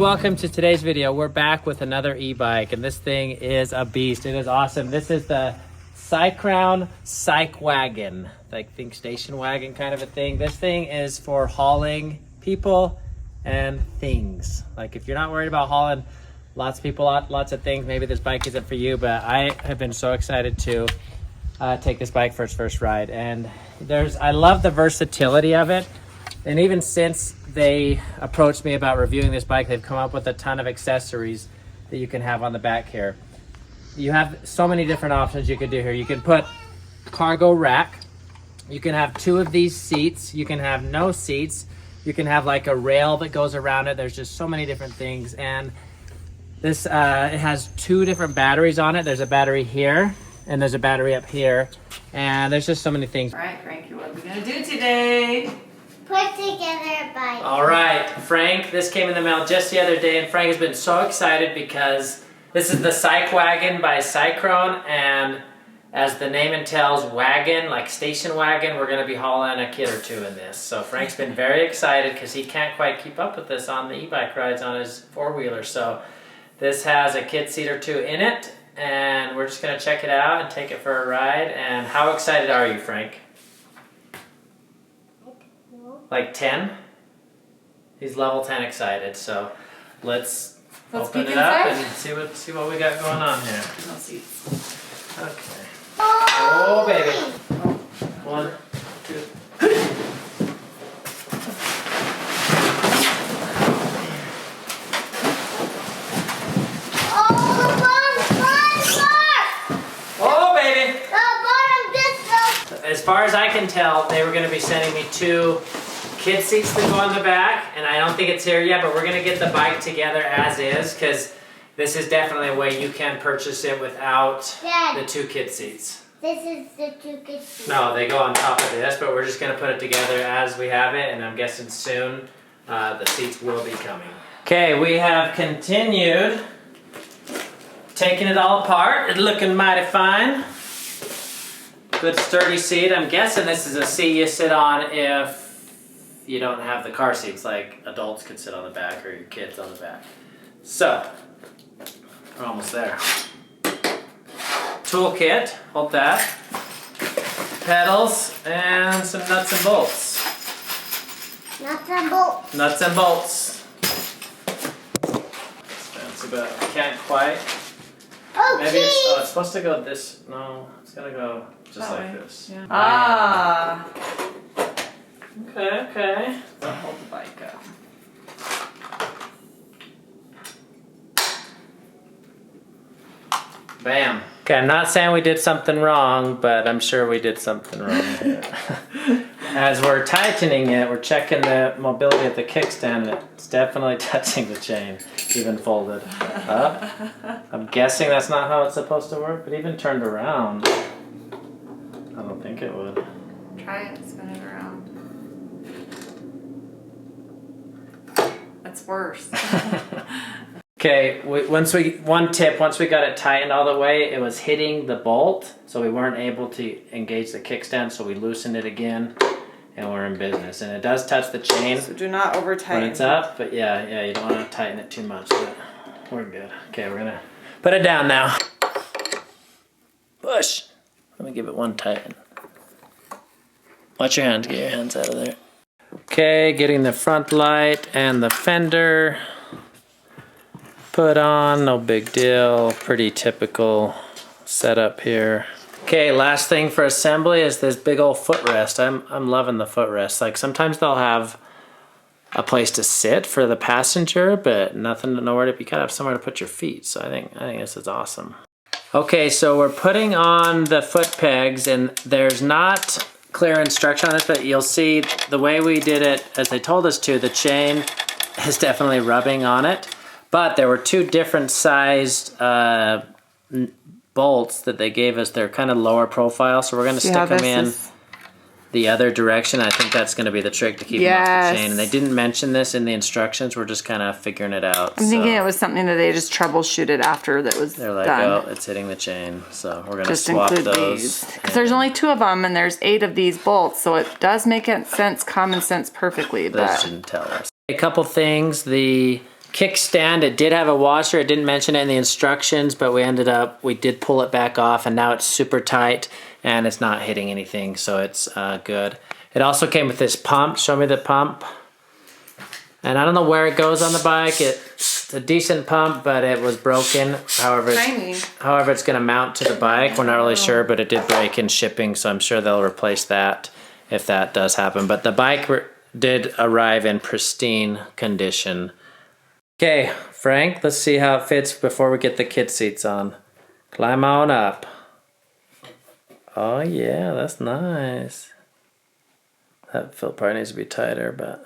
Welcome to today's video. We're back with another e-bike, and this thing is a beast. It is awesome. This is the Cycrown Cycwagon, like think station wagon kind of a thing. This thing is for hauling people and things. Like if you're not worried about hauling lots of people, lots of things, maybe this bike isn't for you, but I have been so excited to take this bike for its first ride. And I love the versatility of it. And even since they approached me about reviewing this bike, they've come up with a ton of accessories that you can have on the back here. You have so many different options you can do here. You can put cargo rack. You can have 2 of these seats. You can have no seats. You can have like a rail that goes around it. There's just so many different things. And this, it has 2 different batteries on it. There's a battery here and there's a battery up here. And there's just so many things. All right, Frankie, what are we gonna do today? Put together a bike. All right, Frank, this came in the mail just the other day, and Frank has been so excited because this is the Cycwagon by Cycrown, and as the name entails, wagon, like station wagon, we're gonna be hauling a kid or 2 in this. So Frank's been very excited because he can't quite keep up with this on the e-bike rides on his 4-wheeler. So this has a kid seat or 2 in it, and we're just gonna check it out and take it for a ride. And how excited are you, Frank? Like 10? He's level 10 excited, so let's open it up and see what we got going on here. No seats. Okay. Oh, baby. 1, 2. Oh, baby. As far as I can tell, they were going to be sending me 2 kid seats that go on the back, and I don't think it's here yet, but we're going to get the bike together as is, because this is definitely a way you can purchase it without the 2 kid seats. This is the 2 kid seats. No, they go on top of this, but we're just going to put it together as we have it, and I'm guessing soon the seats will be coming. Okay, we have continued taking it all apart. It's looking mighty fine. Good sturdy seat. I'm guessing this is a seat you sit on if you don't have the car seats, like adults could sit on the back or your kids on the back. So, we're almost there. Toolkit, hold that. Pedals and some nuts and bolts. Nuts and bolts. Nuts and bolts. That's about, can't quite. Oh, Maybe it's supposed to go this, no, it's gonna go just That like way. this. Yeah. Ah. Okay. So hold the bike up. Bam. Okay, I'm not saying we did something wrong, but I'm sure we did something wrong here. As we're tightening it, we're checking the mobility of the kickstand. It's definitely touching the chain, even folded up. I'm guessing that's not how it's supposed to work, but even turned around, I don't think it would. Try it, spin it around. That's worse. Okay, one tip, once we got it tightened all the way, it was hitting the bolt, so we weren't able to engage the kickstand, so we loosened it again, and we're in business. And it does touch the chain So do not over tighten. when it's up, but yeah, you don't want to tighten it too much, but we're good. Okay, we're gonna put it down now. Push. Let me give it one tighten. Watch your hands, get your hands out of there. Okay, getting the front light and the fender put on, no big deal, pretty typical setup here. Okay, last thing for assembly is this big old footrest. I'm loving the footrest. Like sometimes they'll have a place to sit for the passenger, but nothing to nowhere to, you gotta have somewhere to put your feet. So I think this is awesome. Okay, so we're putting on the foot pegs, and there's not clear instruction on this, but you'll see the way we did it, as they told us to, the chain is definitely rubbing on it. But there were 2 different sized bolts that they gave us. They're kind of lower profile, so we're going to stick them in the other direction. I think that's going to be the trick to keep them off the chain. And they didn't mention this in the instructions. We're just kind of figuring it out. I'm thinking it was something that they just troubleshooted after that was They're like, done. oh, it's hitting the chain. So we're going to Just swap include those. these. Because there's only 2 of them, and there's 8 of these bolts, so it does make sense, common sense perfectly. This But didn't tell us. A couple things. The kickstand. It did have a washer. It didn't mention it in the instructions, but we did pull it back off, and now it's super tight and it's not hitting anything, so it's good. It also came with this pump. Show me the pump. And I don't know where it goes on the bike. It's a decent pump, but it was broken. However, it's going to mount to the bike. We're not really sure, but it did break in shipping, so I'm sure they'll replace that if that does happen. But the bike did arrive in pristine condition. Okay, Frank, let's see how it fits before we get the kid seats on. Climb on up. Oh yeah, that's nice. That foot probably needs to be tighter, but...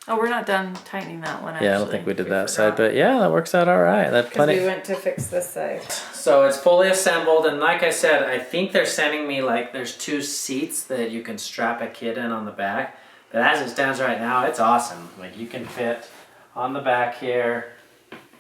Oh, we're not done tightening that one, actually. Yeah, I don't think we did that side, but yeah, that works out all right. Because we went to fix this side. So it's fully assembled, and like I said, I think they're sending me, like, there's 2 seats that you can strap a kid in on the back. But as it stands right now, it's awesome. Like, you can fit on the back here,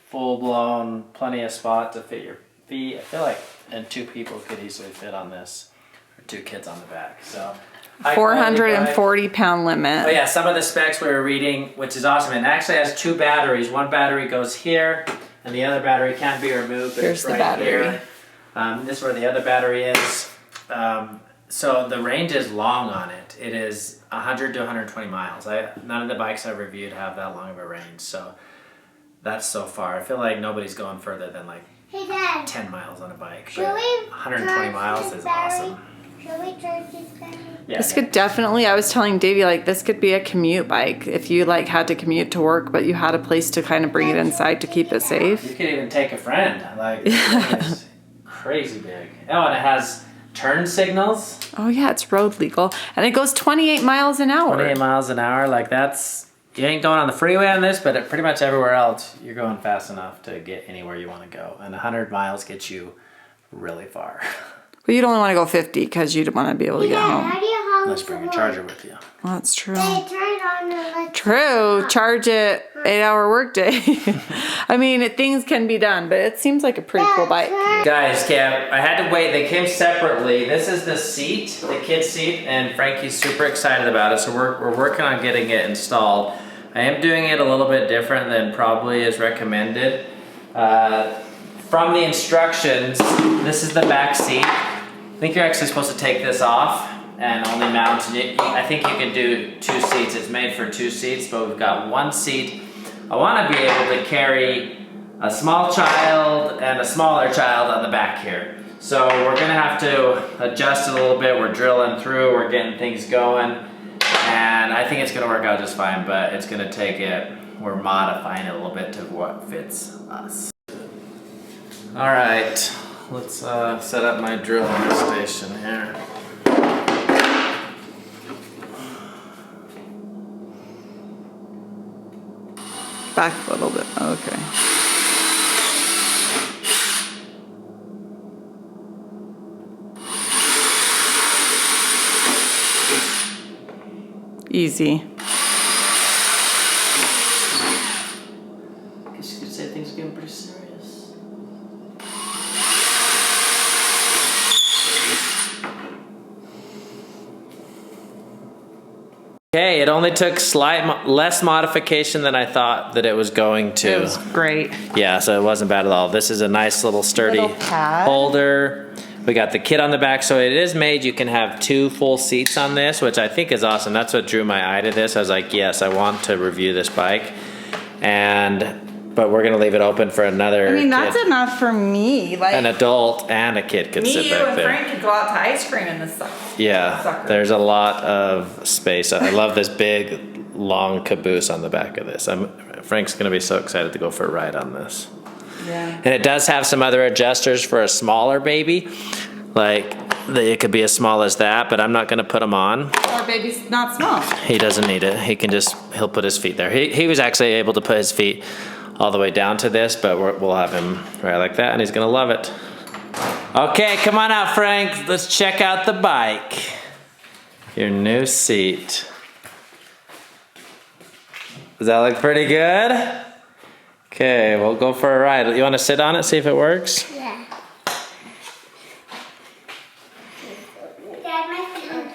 full blown, plenty of spot to fit your feet. I feel like, and 2 people could easily fit on this, or 2 kids on the back. So 440-pound limit. Oh yeah, some of the specs we were reading, which is awesome. It actually has 2 batteries. One battery goes here, and the other battery can't be removed. But Here's it's right the battery. Here. This is where the other battery is. So the range is long on it. It is 100 to 120 miles. None of the bikes I've reviewed have that long of a range. So that's so far. I feel like nobody's going further than like Hey, Dad. 10 miles on a bike. Should we 120 miles is awesome. Should we charge this battery? Yeah, This could definitely, I was telling Davey, like, this could be a commute bike. If you, like, had to commute to work, but you had a place to kind of bring it inside to keep it safe. You could even take a friend. Like, it's crazy big. Oh, and it has turn signals. Oh, yeah, it's road legal. And it goes 28 miles an hour. 28 miles an hour. Like, you ain't going on the freeway on this, but pretty much everywhere else, you're going fast enough to get anywhere you want to go. And 100 miles gets you really far. But you'd only want to go 50 because you'd want to be able to get Dad, home. how do you hold Let's bring your charger with you. Well, that's true. Hey, turn it on and let's True. Charge it 8-hour workday. I mean, things can be done, but it seems like a pretty cool bike. Guys, I had to wait. They came separately. This is the seat, the kid's seat, and Frankie's super excited about it, so we're working on getting it installed. I am doing it a little bit different than probably is recommended. From the instructions, this is the back seat. I think you're actually supposed to take this off and only mount it. I think you can do 2 seats. It's made for 2 seats, but we've got 1 seat. I want to be able to carry a small child and a smaller child on the back here. So we're gonna have to adjust it a little bit. We're drilling through, we're getting things going, and I think it's gonna work out just fine, but it's gonna take it, we're modifying it a little bit to what fits us. All right, let's set up my drilling station here. Back a little bit. Okay. Easy. I guess you could say things are getting pretty serious. Okay, it only took less modification than I thought that it was going to. It was great. Yeah, so it wasn't bad at all. This is a nice little sturdy Little pad. holder. We got the kid on the back, so it is made. You can have 2 full seats on this, which I think is awesome. That's what drew my eye to this. I was like, yes, I want to review this bike, but we're gonna leave it open for another. I mean, that's kid. enough for me. Like, An adult and a kid could me, sit you, back and there. Frank could go out to ice cream in this sucker. Yeah, sucker. there's a lot of space. I love this big, long caboose on the back of this. Frank's gonna be so excited to go for a ride on this. Yeah. And it does have some other adjusters for a smaller baby. Like, it could be as small as that, but I'm not gonna put them on. Our baby's not small. He doesn't need it. He'll put his feet there. He was actually able to put his feet all the way down to this, but we'll have him right like that, and he's gonna love it. Okay, come on out, Frank. Let's check out the bike. Your new seat. Does that look pretty good? Okay, we'll go for a ride. You wanna sit on it, see if it works? Yeah. Dad, my hand.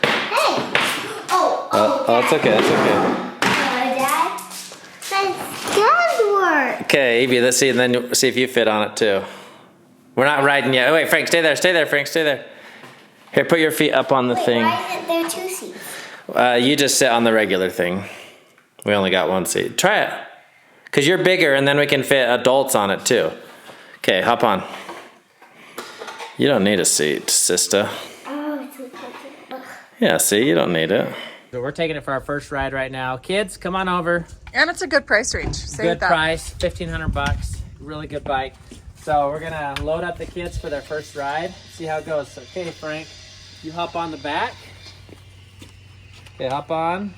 Hey! Oh, Oh, it's okay, it's okay. Dad? Okay, Evie, let's see, and then see if you fit on it too. We're not riding yet. Oh, wait, Frank, stay there, Frank, stay there. Here, put your feet up on the thing. Why isn't there 2 seats? You just sit on the regular thing. We only got 1 seat. Try it. Because you're bigger, and then we can fit adults on it too. Okay, hop on. You don't need a seat, sister. Oh, it's like Yeah, see, you don't need it. So we're taking it for our first ride right now. Kids, come on over. And it's a good price range. Say Good that. price, $1,500. Really good bike. So we're gonna load up the kids for their first ride. See how it goes. Okay, Frank, you hop on the back. Okay, hop on.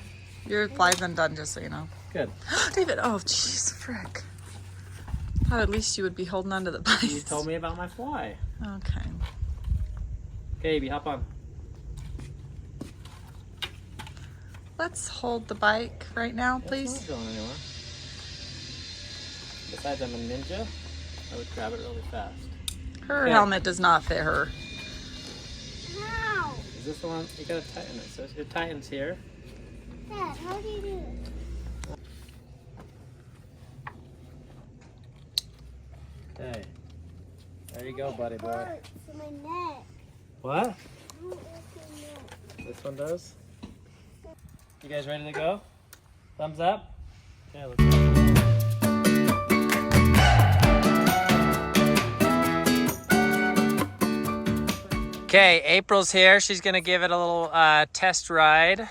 Your fly's undone, just so you know. Good. David, oh jeez, frick. Thought at least you would be holding onto the bike. You told me about my fly. Okay. Okay, Abby, hop on. Let's hold the bike right now, It's please. not going anywhere. Besides, I'm a ninja. I would grab it really fast. Her Yeah. helmet does not fit her. How? Is this the one? You gotta tighten it. So it tightens here. Dad, how do you do it? Okay. There you go, buddy boy. Hurts my neck. What? It hurts my neck. This one does? You guys ready to go? Thumbs up? Okay, let's go. Okay, April's here. She's gonna give it a little test ride.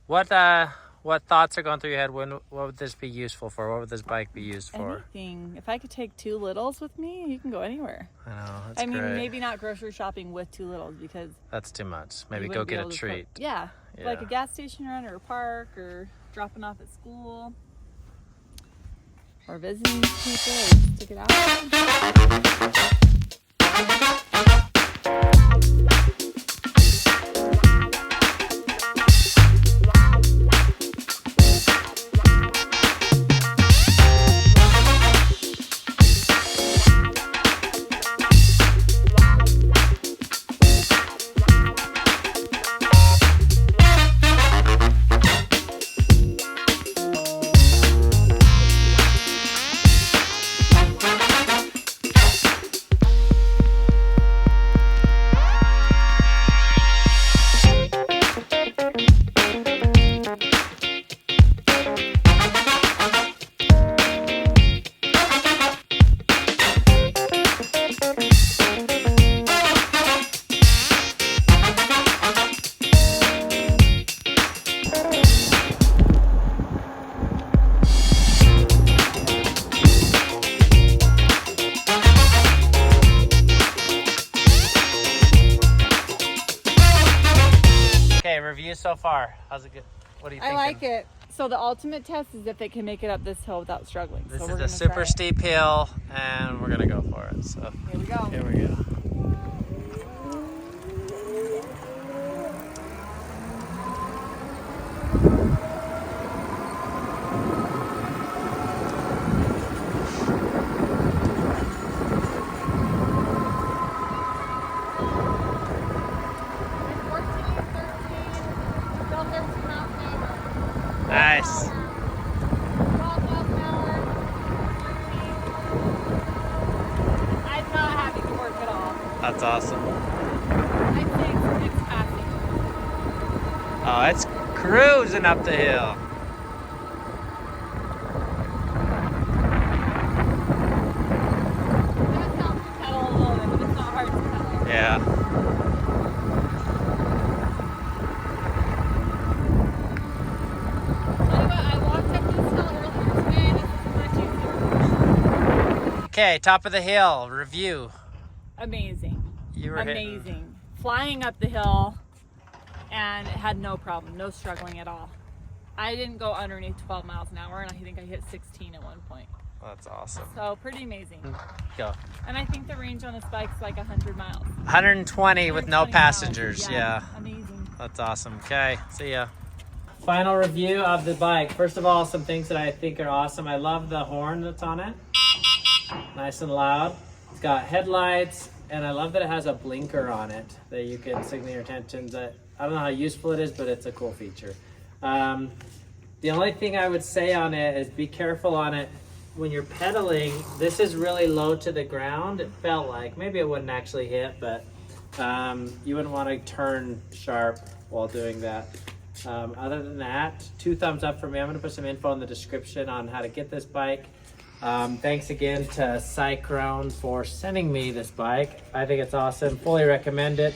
What thoughts are going through your head? What would this be useful for? What would this bike be used for? Anything. If I could take 2 littles with me, you can go anywhere. I know, that's I mean, great. maybe not grocery shopping with 2 littles because That's too much. Maybe you go wouldn't be get a able to treat. yeah, like a Yeah. gas station run or a park or dropping off at school or visiting people or just to get out. Okay, review so far. How's it good? What do you think? I like it. So the ultimate test is if it can make it up this hill without struggling. This so is we're a gonna super try it. steep hill, and we're gonna go for it. So Here we go. here we go. Nice. I'm not having to work at all. That's awesome. I think it's passing. Oh, it's cruising up the hill. I'm gonna stop the pedal a little bit, but it's not hard to pedal. Yeah. Anyway, I walked up this hill earlier today, and this is much easier. Okay, top of the hill. Review. Amazing. You were hitting- Amazing. Flying up the hill and had no problem, no struggling at all. I didn't go underneath 12 miles an hour, and I think I hit 16 at one point. That's awesome. So pretty amazing. Go. And I think the range on this bike's like 100 miles. 120 with no 120 miles. passengers. Yeah. Amazing. That's awesome. Okay, see ya. Final review of the bike. First of all, some things that I think are awesome. I love the horn that's on it. Nice and loud. It's got headlights, and I love that it has a blinker on it that you can signal your intentions. I don't know how useful it is, but it's a cool feature. The only thing I would say on it is be careful on it when you're pedaling, this is really low to the ground. It felt like, maybe it wouldn't actually hit, but you wouldn't want to turn sharp while doing that. Other than that, 2 thumbs up for me. I'm gonna put some info in the description on how to get this bike. Thanks again to Cycrown for sending me this bike. I think it's awesome. Fully recommend it.